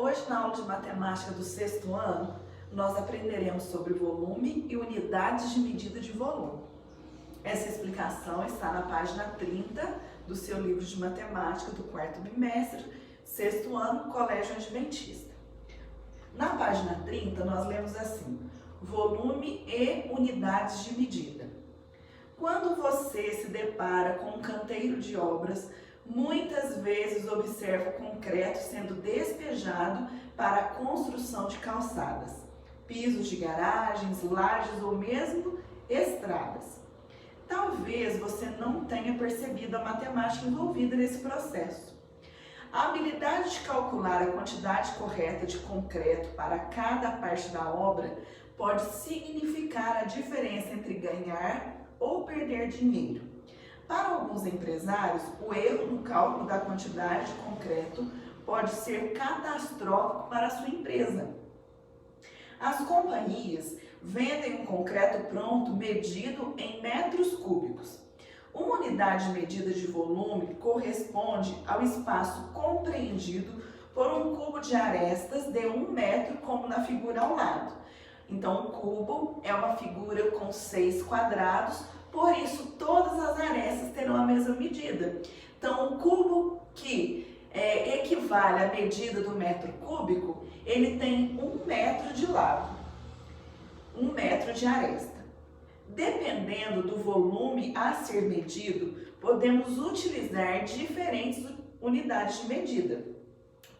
Hoje, na aula de matemática do sexto ano, nós aprenderemos sobre volume e unidades de medida de volume. Essa explicação está na página 30 do seu livro de matemática do quarto bimestre, sexto ano, Colégio Adventista. Na página 30, nós lemos assim: volume e unidades de medida. Quando você se depara com um canteiro de obras, muitas vezes observa o concreto sendo despejado para a construção de calçadas, pisos de garagens, lajes ou mesmo estradas. Talvez você não tenha percebido a matemática envolvida nesse processo. A habilidade de calcular a quantidade correta de concreto para cada parte da obra pode significar a diferença entre ganhar ou perder dinheiro. Para alguns empresários, o erro no cálculo da quantidade de concreto pode ser catastrófico para a sua empresa. As companhias vendem um concreto pronto medido em metros cúbicos. Uma unidade de medida de volume corresponde ao espaço compreendido por um cubo de arestas de 1 metro, como na figura ao lado. Então, um cubo é uma figura com 6 quadrados, por isso todas as arestas terão a mesma medida. Então, o cubo que equivale à medida do metro cúbico, ele tem 1 metro de lado, 1 metro de aresta. Dependendo do volume a ser medido, podemos utilizar diferentes unidades de medida.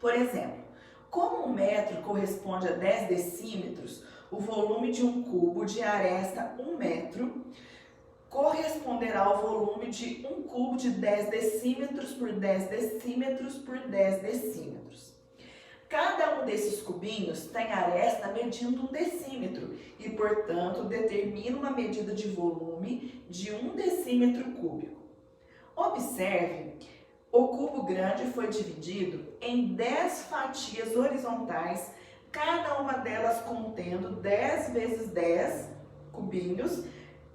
Por exemplo, como 1 metro corresponde a 10 decímetros, o volume de um cubo de aresta 1 metro corresponderá ao volume de um cubo de 10 decímetros por 10 decímetros por 10 decímetros. Cada um desses cubinhos tem aresta medindo 1 decímetro e, portanto, determina uma medida de volume de 1 decímetro cúbico. Observe, o cubo grande foi dividido em 10 fatias horizontais, cada uma delas contendo 10 vezes 10 cubinhos,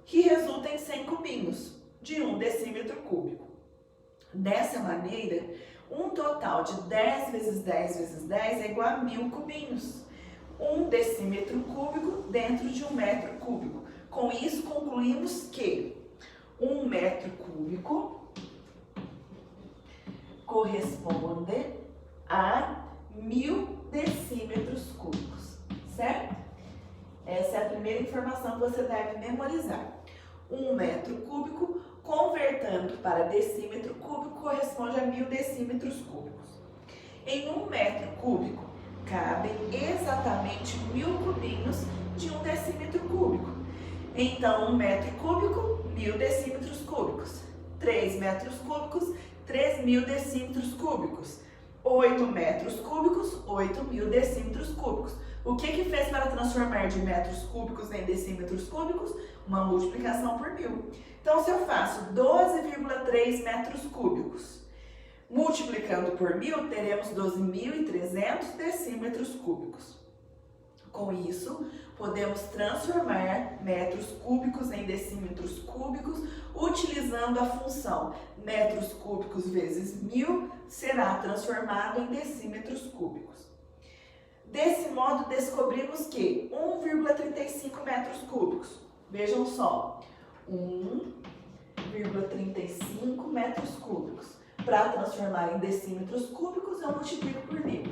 que resulta em 100 cubinhos de 1 decímetro cúbico. Dessa maneira, um total de 10 vezes 10 vezes 10 é igual a 1000 cubinhos. 1 decímetro cúbico dentro de 1 metro cúbico. Com isso, concluímos que 1 metro cúbico corresponde a 1000 decímetros cúbicos, certo? Essa é a primeira informação que você deve memorizar. 1 metro cúbico, convertendo para decímetro cúbico, corresponde a 1000 decímetros cúbicos. Em 1 metro cúbico, cabem exatamente 1000 cubinhos de 1 decímetro cúbico. Então, 1 metro cúbico, 1000 decímetros cúbicos. 3 metros cúbicos, 3000 decímetros cúbicos. 8 metros cúbicos, 8000 decímetros cúbicos. O que fez para transformar de metros cúbicos em decímetros cúbicos? Uma multiplicação por 1000. Então, se eu faço 12,3 metros cúbicos, multiplicando por 1000, teremos 12.300 decímetros cúbicos. Com isso, podemos transformar metros cúbicos em decímetros cúbicos, utilizando a função metros cúbicos vezes 1000 será transformado em decímetros cúbicos. Desse modo, descobrimos que 1,35 metros cúbicos, vejam só, 1,35 metros cúbicos. Para transformar em decímetros cúbicos, eu multiplico por 1000.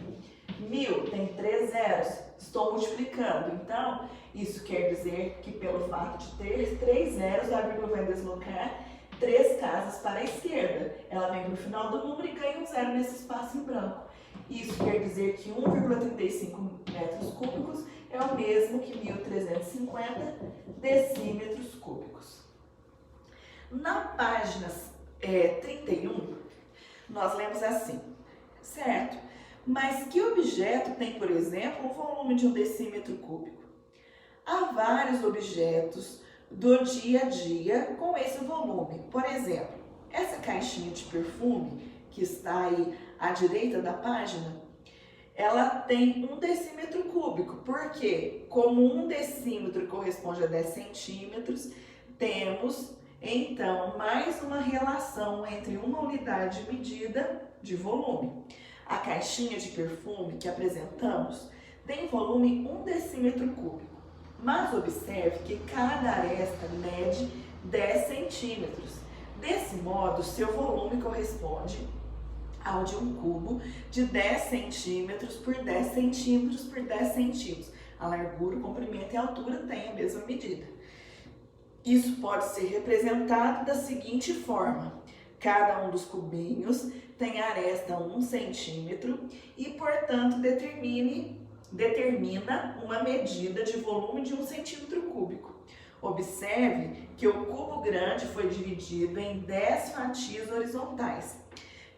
1000 tem 3 zeros, estou multiplicando. Então, isso quer dizer que pelo fato de ter 3 zeros, a vírgula vai deslocar 3 casas para a esquerda. Ela vem para o final do número e ganha um zero nesse espaço em branco. Isso quer dizer que 1,35 metros cúbicos é o mesmo que 1350 decímetros cúbicos. Na página 31, nós lemos assim, certo? Mas que objeto tem, por exemplo, um volume de 1 decímetro cúbico? Há vários objetos do dia a dia com esse volume. Por exemplo, essa caixinha de perfume que está aí à direita da página, ela tem 1 decímetro cúbico, porque como 1 decímetro corresponde a 10 centímetros, temos então mais uma relação entre uma unidade de medida de volume. A caixinha de perfume que apresentamos tem volume 1 decímetro cúbico, mas observe que cada aresta mede 10 centímetros. Desse modo, seu volume corresponde ao de um cubo de 10 centímetros por 10 centímetros por 10 centímetros. A largura, o comprimento e a altura têm a mesma medida. Isso pode ser representado da seguinte forma: cada um dos cubinhos tem aresta 1 centímetro e, portanto, determina uma medida de volume de 1 centímetro cúbico. Observe que o cubo grande foi dividido em 10 fatias horizontais,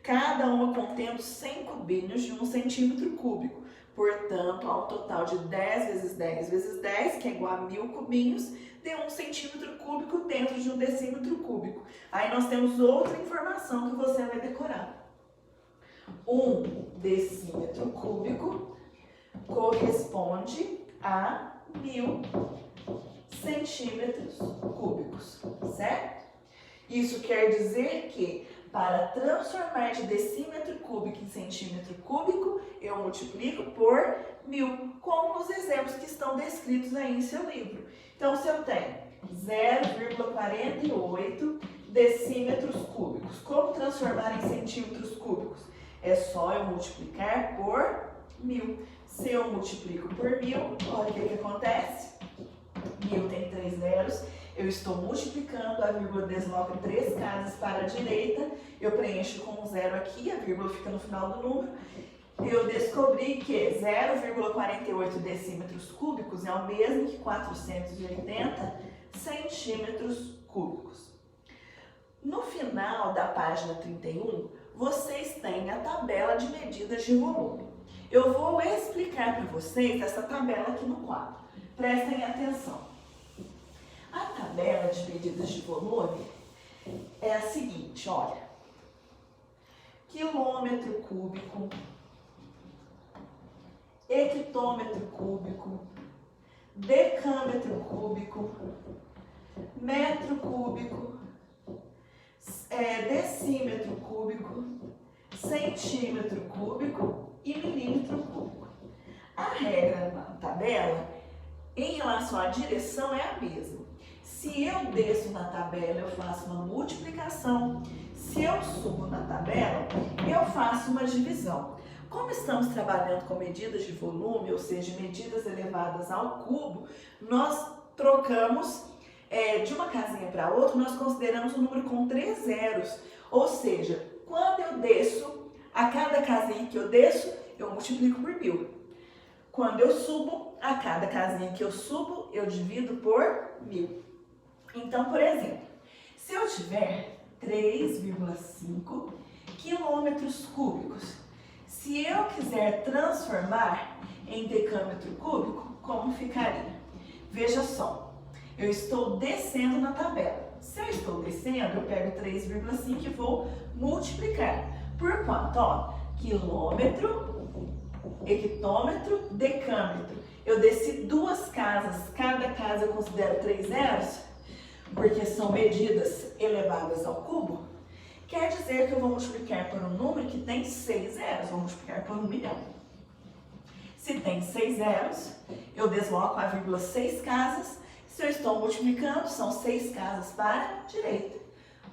cada uma contendo 100 cubinhos de 1 centímetro cúbico. Portanto, há um total de 10 vezes 10 vezes 10, que é igual a 1000 cubinhos, de 1 centímetro cúbico dentro de 1 decímetro cúbico. Aí nós temos outra informação que você vai decorar. 1 decímetro cúbico corresponde a 1000 centímetros cúbicos, certo? Isso quer dizer que, para transformar de decímetro cúbico em centímetro cúbico, eu multiplico por 1000, como nos exemplos que estão descritos aí em seu livro. Então, se eu tenho 0,48 decímetros cúbicos, como transformar em centímetros cúbicos? É só eu multiplicar por 1000. Se eu multiplico por 1000, olha o que acontece. 1000 tem 3 zeros. Eu estou multiplicando, a vírgula desloca 3 casas para a direita, eu preencho com um zero aqui, a vírgula fica no final do número. Eu descobri que 0,48 decímetros cúbicos é o mesmo que 480 centímetros cúbicos. No final da página 31, vocês têm a tabela de medidas de volume. Eu vou explicar para vocês essa tabela aqui no quadro. Prestem atenção. A tabela de medidas de volume é a seguinte, olha. Quilômetro cúbico, hectômetro cúbico, decâmetro cúbico, metro cúbico, decímetro cúbico, centímetro cúbico e milímetro cúbico. A regra na tabela, em relação à direção, é a mesma. Se eu desço na tabela, eu faço uma multiplicação. Se eu subo na tabela, eu faço uma divisão. Como estamos trabalhando com medidas de volume, ou seja, medidas elevadas ao cubo, nós trocamos de uma casinha para outra, nós consideramos um número com 3 zeros. Ou seja, quando eu desço, a cada casinha que eu desço, eu multiplico por 1000. Quando eu subo, a cada casinha que eu subo, eu divido por 1000. Então, por exemplo, se eu tiver 3,5 quilômetros cúbicos, se eu quiser transformar em decâmetro cúbico, como ficaria? Veja só, eu estou descendo na tabela. Se eu estou descendo, eu pego 3,5 e vou multiplicar. Por quanto? Ó, quilômetro, hectômetro, decâmetro. Eu desci 2 casas, cada casa eu considero 3 zeros, porque são medidas elevadas ao cubo. Quer dizer que eu vou multiplicar por um número que tem 6 zeros, vou multiplicar por 1 milhão. Se tem 6 zeros, eu desloco a vírgula 6 casas. Se eu estou multiplicando, são 6 casas para a direita.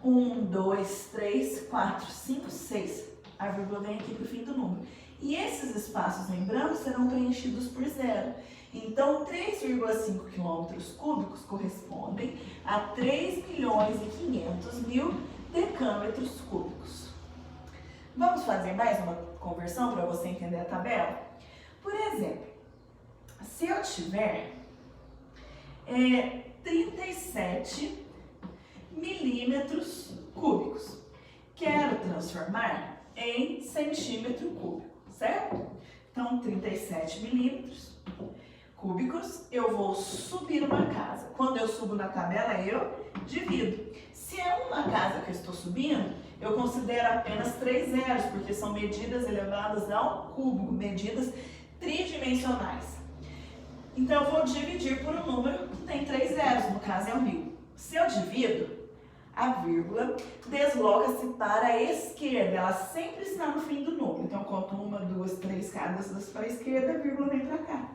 1, 2, 3, 4, 5, 6. A vírgula vem aqui para o fim do número. E esses espaços em branco serão preenchidos por zero. Então, 3,5 quilômetros cúbicos correspondem a 3.500.000 decâmetros cúbicos. Vamos fazer mais uma conversão para você entender a tabela? Por exemplo, se eu tiver 37 milímetros cúbicos, quero transformar em centímetro cúbico, certo? Então, 37 milímetros cúbicos, eu vou subir uma casa. Quando eu subo na tabela, eu divido. Se é uma casa que eu estou subindo, eu considero apenas 3 zeros, porque são medidas elevadas ao cubo, medidas tridimensionais. Então, eu vou dividir por um número que tem 3 zeros, no caso é o 1000. Se eu divido, a vírgula, desloca-se para a esquerda, ela sempre está no fim do número. Então, eu conto 1, 2, 3 casas para a esquerda, a vírgula vem para cá.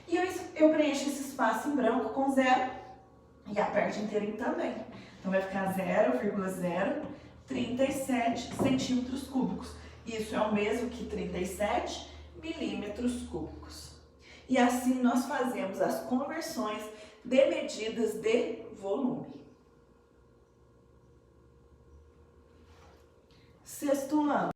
E eu preencho esse espaço em branco com 0 e aperte inteirinho também. Então, vai ficar 0,037 centímetros cúbicos. Isso é o mesmo que 37 milímetros cúbicos. E assim nós fazemos as conversões de medidas de volume. Sexto ano.